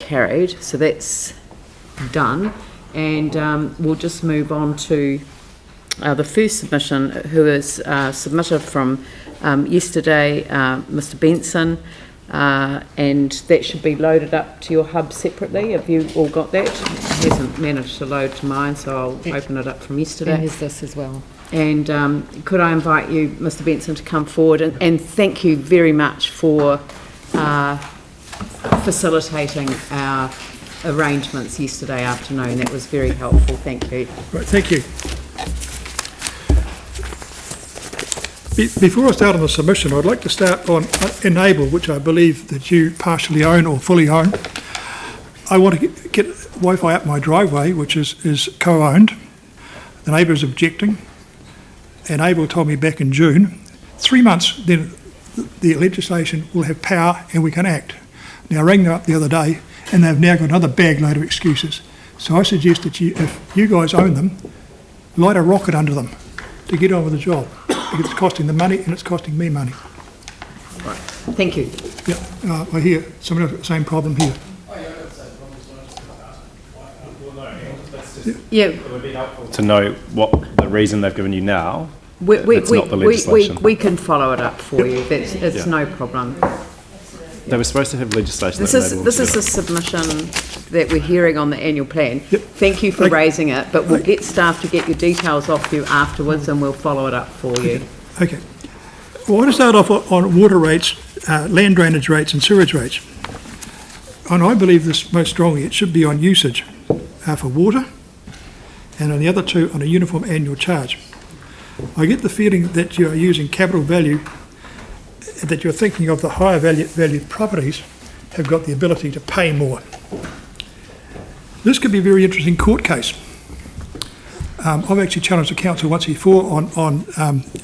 carried, so that's done. And we'll just move on to the first submission, who is submitted from yesterday, Mr. Benson, and that should be loaded up to your hub separately. Have you all got that? It hasn't managed to load to mine, so I'll open it up from yesterday. And there's this as well. And could I invite you, Mr. Benson, to come forward, and thank you very much for facilitating our arrangements yesterday afternoon. That was very helpful. Thank you. Right, thank you. Before I start on the submission, I'd like to start on Enable, which I believe that you partially own or fully own. I want to get Wi-Fi up my driveway, which is co-owned. The neighbour is objecting. Enable told me back in June, 3 months, then the legislation will have power and we can act. Now, I rang them up the other day, and they've now got another bag load of excuses. So I suggest that if you guys own them, light a rocket under them to get on with the job, because it's costing them money and it's costing me money. Right. Thank you. Yeah, I hear someone else got the same problem here. Yeah. It would be helpful to know what the reason they've given you now. We not the legislation. We can follow it up for you. It's no problem. They were supposed to have legislation. This is a submission that we're hearing on the annual plan. Yep. Thank you for raising it, but we'll get staff to get your details off you afterwards, and we'll follow it up for you. Okay. Well, I want to start off on water rates, land drainage rates and sewage rates. And I believe this most strongly, it should be on usage for water, and on the other two on a uniform annual charge. I get the feeling that you are using capital value, that you're thinking of the higher valued properties have got the ability to pay more. This could be a very interesting court case. I've actually challenged the council once before on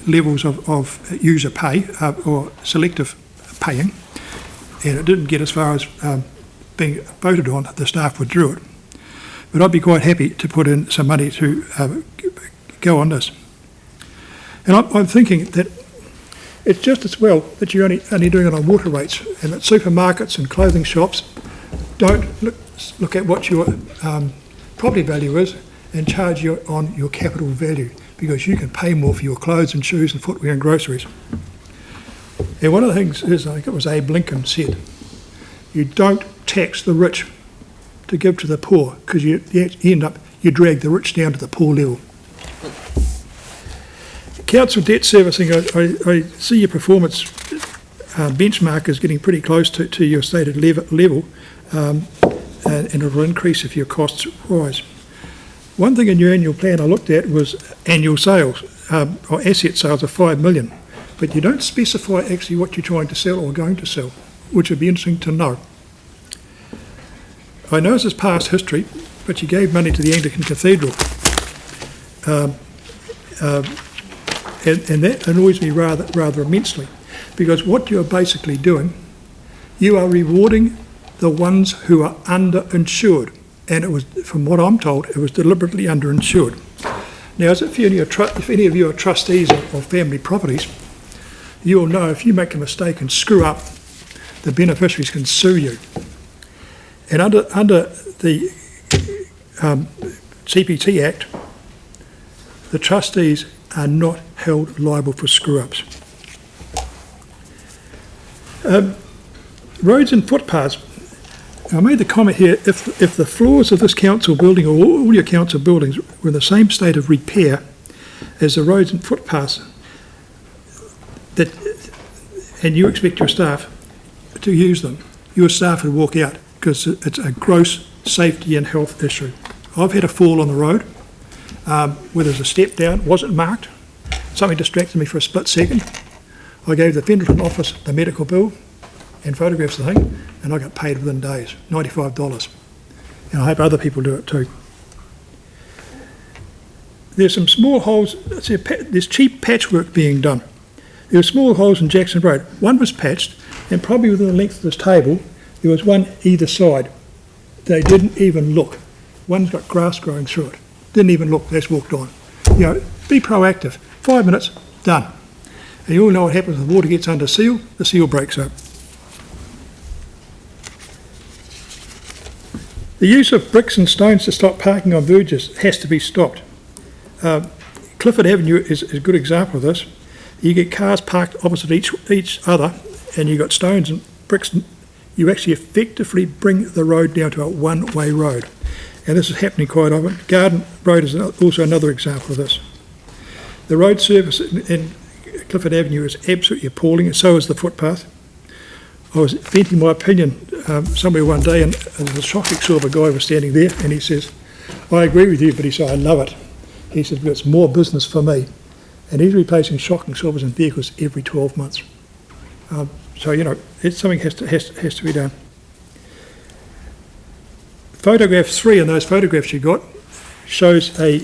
levels of user pay or selective paying, and it didn't get as far as being voted on. The staff withdrew it. But I'd be quite happy to put in some money to go on this. And I'm thinking that it's just as well that you're only doing it on water rates, and that supermarkets and clothing shops don't look at what your property value is and charge you on your capital value, because you can pay more for your clothes and shoes and footwear and groceries. And one of the things is, I think it was Abe Lincoln said, you don't tax the rich to give to the poor, because you drag the rich down to the poor level. Council debt servicing, I see your performance benchmark is getting pretty close to your stated level, and it will increase if your costs rise. One thing in your annual plan I looked at was annual sales, or asset sales of 5 million, but you don't specify actually what you're trying to sell or going to sell, which would be interesting to know. I know this is past history, but you gave money to the Anglican Cathedral. And that annoys me rather immensely, because what you're basically doing, you are rewarding the ones who are underinsured, and it was, from what I'm told, it was deliberately underinsured. Now, if any of you are trustees of family properties, you will know if you make a mistake and screw up, the beneficiaries can sue you. And under the CPT Act, the trustees are not held liable for screw-ups. Roads and footpaths. I made the comment here, if the floors of this council building, or all your council buildings, were in the same state of repair as the roads and footpaths, and you expect your staff to use them, your staff would walk out, because it's a gross safety and health issue. I've had a fall on the road where there's a step down, wasn't marked. Something distracted me for a split second. I gave the Pendleton office the medical bill and photographs of the thing, and I got paid within days, $95. And I hope other people do it too. There's some small holes, there's cheap patchwork being done. There were small holes in Jackson Road. One was patched, and probably within the length of this table, there was one either side. They didn't even look. One's got grass growing through it. Didn't even look, they just walked on. You know, be proactive. 5 minutes, done. And you all know what happens when the water gets under seal, the seal breaks up. The use of bricks and stones to stop parking on verges has to be stopped. Clifford Avenue is a good example of this. You get cars parked opposite each other, and you've got stones and bricks. You actually effectively bring the road down to a one-way road. And this is happening quite often. Garden Road is also another example of this. The road surface in Clifford Avenue is absolutely appalling, and so is the footpath. I was venting my opinion somewhere one day, and the shocking silver guy was standing there, and he says, I agree with you, but he said, I love it. He says, but it's more business for me. And he's replacing shocking silvers in vehicles every 12 months. So, you know, something has to be done. Photograph 3 in those photographs you got shows in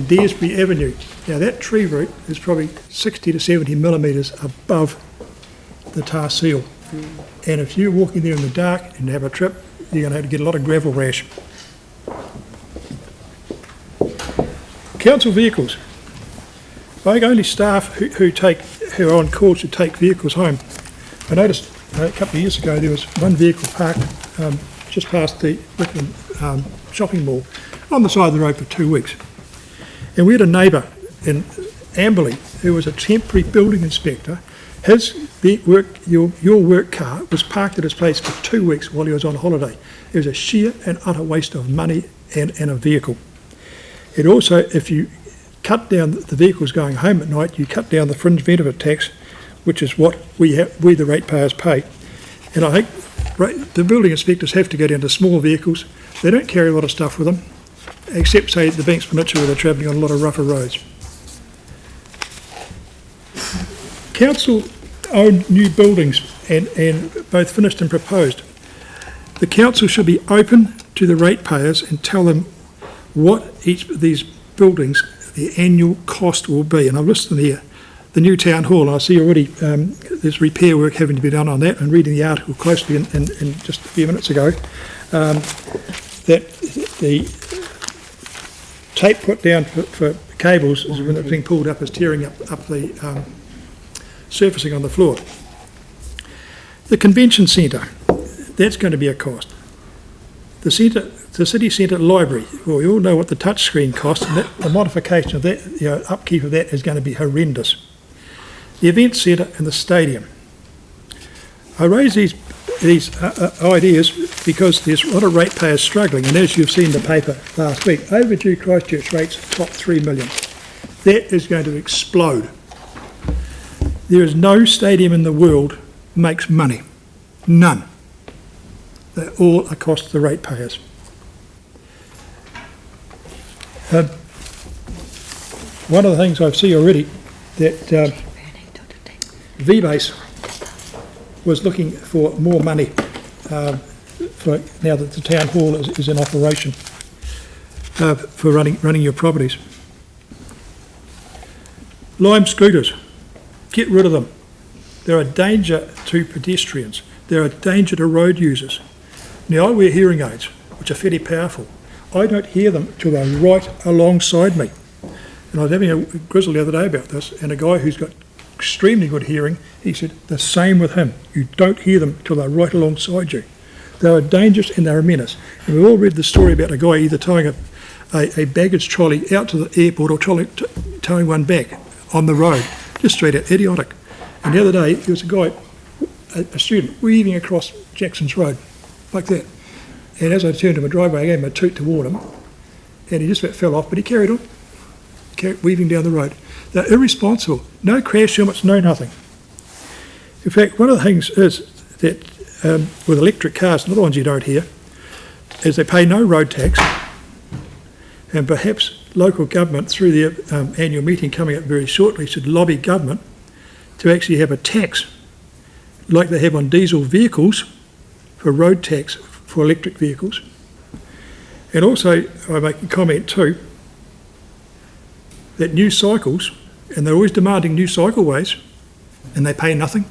Daresbury Avenue. Now that tree root is probably 60 to 70 millimetres above the tar seal. And if you're walking there in the dark and have a trip, you're going to have to get a lot of gravel rash. Council vehicles. Only staff who are on call should take vehicles home. I noticed a couple of years ago there was one vehicle parked just past the Richmond shopping mall on the side of the road for 2 weeks. And we had a neighbour in Amberley who was a temporary building inspector. His your work car was parked at his place for 2 weeks while he was on holiday. It was a sheer and utter waste of money and a vehicle. It also, if you cut down the vehicles going home at night, you cut down the fringe benefit tax, which is what we the ratepayers pay. And I think the building inspectors have to go down to small vehicles. They don't carry a lot of stuff with them, except, say, the Banks Peninsula where they're travelling on a lot of rougher roads. Council own new buildings, and both finished and proposed. The council should be open to the ratepayers and tell them what each of these buildings, the annual cost will be. And I've listed here the new town hall, and I see already there's repair work having to be done on that, and reading the article closely in just a few minutes ago, that the tape put down for cables is when it's being pulled up is tearing up the surfacing on the floor. The convention centre, that's going to be a cost. The city centre library, well, we all know what the touchscreen costs, and the modification of that, upkeep of that is going to be horrendous. The event centre and the stadium. I raise these ideas because there's a lot of ratepayers struggling, and as you've seen in the paper last week, overdue Christchurch rates top 3 million. That is going to explode. There is no stadium in the world makes money. None. They're all a cost to the ratepayers. One of the things I see already that VBase was looking for more money for now that the town hall is in operation for running your properties. Lime scooters, get rid of them. They're a danger to pedestrians. They're a danger to road users. Now, I wear hearing aids, which are fairly powerful. I don't hear them till they're right alongside me. And I was having a grizzle the other day about this, and a guy who's got extremely good hearing, he said the same with him. You don't hear them till they're right alongside you. They are dangerous and they're a menace. And we've all read the story about a guy either towing a baggage trolley out to the airport or towing one back on the road, just straight out, idiotic. And the other day, there was a guy, a student, weaving across Jackson's Road, like that. And as I turned to my driveway, I gave him a toot toward him, and he just about fell off, but he carried on, weaving down the road. They're irresponsible. No crash helmets, no nothing. In fact, one of the things is that with electric cars, and the ones you don't hear, is they pay no road tax, and perhaps local government, through their annual meeting coming up very shortly, should lobby government to actually have a tax like they have on diesel vehicles for road tax for electric vehicles. And also, I make a comment too, that new cycles, and they're always demanding new cycleways, and they pay nothing.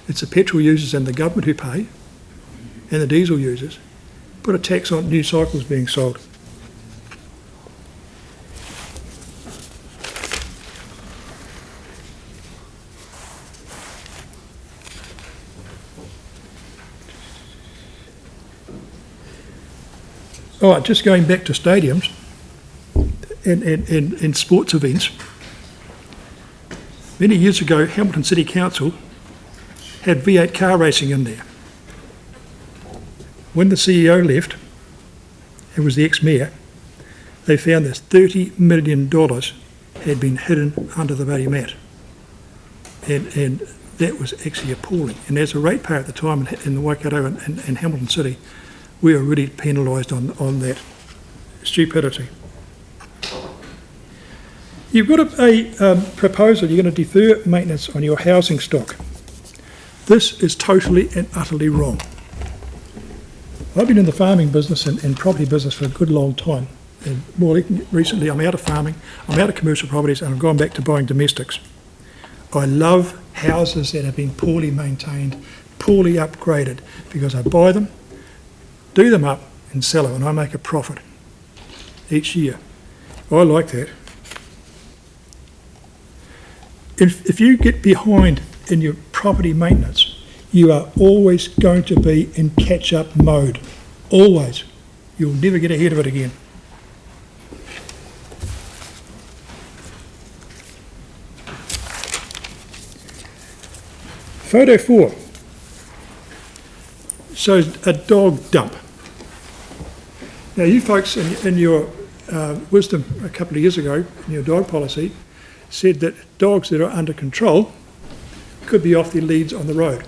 It's the petrol users and the government who pay, and the diesel users. Put a tax on new cycles being sold. All right, just going back to stadiums and sports events. Many years ago, Hamilton City Council had V8 car racing in there. When the CEO left, it was the ex-mayor, they found that $30 million had been hidden under the bloody mat. And that was actually appalling. And as a ratepayer at the time in the Waikato and Hamilton City, we were really penalised on that stupidity. You've got a proposal, you're going to defer maintenance on your housing stock. This is totally and utterly wrong. I've been in the farming business and property business for a good long time. And more recently, I'm out of farming, I'm out of commercial properties, and I've gone back to buying domestics. I love houses that have been poorly maintained, poorly upgraded, because I buy them, do them up, and sell them, and I make a profit each year. I like that. If you get behind in your property maintenance, you are always going to be in catch-up mode. Always. You'll never get ahead of it again. Photo 4 shows a dog dump. Now, you folks in your wisdom a couple of years ago, in your dog policy, said that dogs that are under control could be off their leads on the road.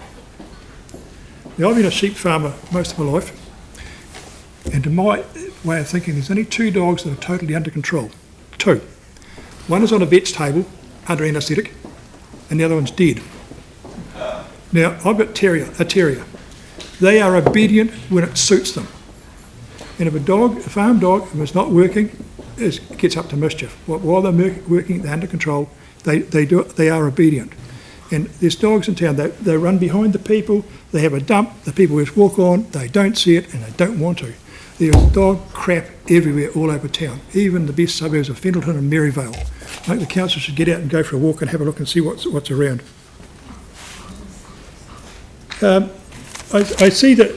Now, I've been a sheep farmer most of my life, and to my way of thinking, there's only 2 dogs that are totally under control. 2. One is on a vet's table, under anaesthetic, and the other one's dead. Now, I've got a terrier. They are obedient when it suits them. And if a farm dog, if it's not working, gets up to mischief. While they're working, they're under control, they are obedient. And there's dogs in town, they run behind the people, they have a dump, the people just walk on, they don't see it, and they don't want to. There's dog crap everywhere all over town, even the best suburbs of Fendleton and Maryvale. I think the council should get out and go for a walk and have a look and see what's around. I see that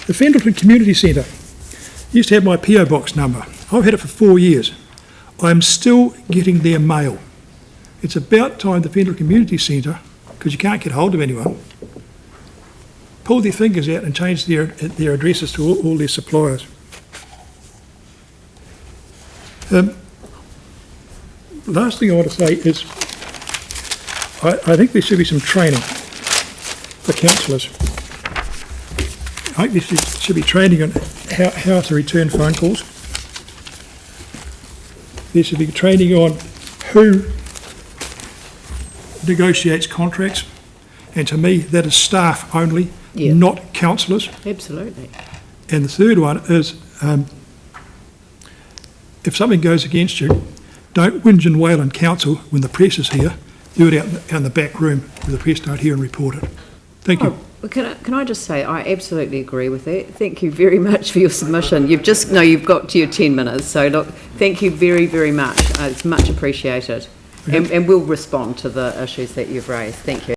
the Fendleton Community Centre used to have my PO box number. I've had it for 4 years. I'm still getting their mail. It's about time the Fendleton Community Centre, because you can't get hold of anyone, pull their fingers out and change their addresses to all their suppliers. Last thing I want to say is I think there should be some training for councillors. I think there should be training on how to return phone calls. There should be training on who negotiates contracts, and to me that is staff only, not councillors. Absolutely. And the third one is if something goes against you, don't whinge and wail in council when the press is here. Do it out in the back room where the press don't hear and report it. Thank you. Well, can I just say, I absolutely agree with that. Thank you very much for your submission. You've got to your 10 minutes. So look, thank you very, very much. It's much appreciated. And we'll respond to the issues that you've raised. Thank you.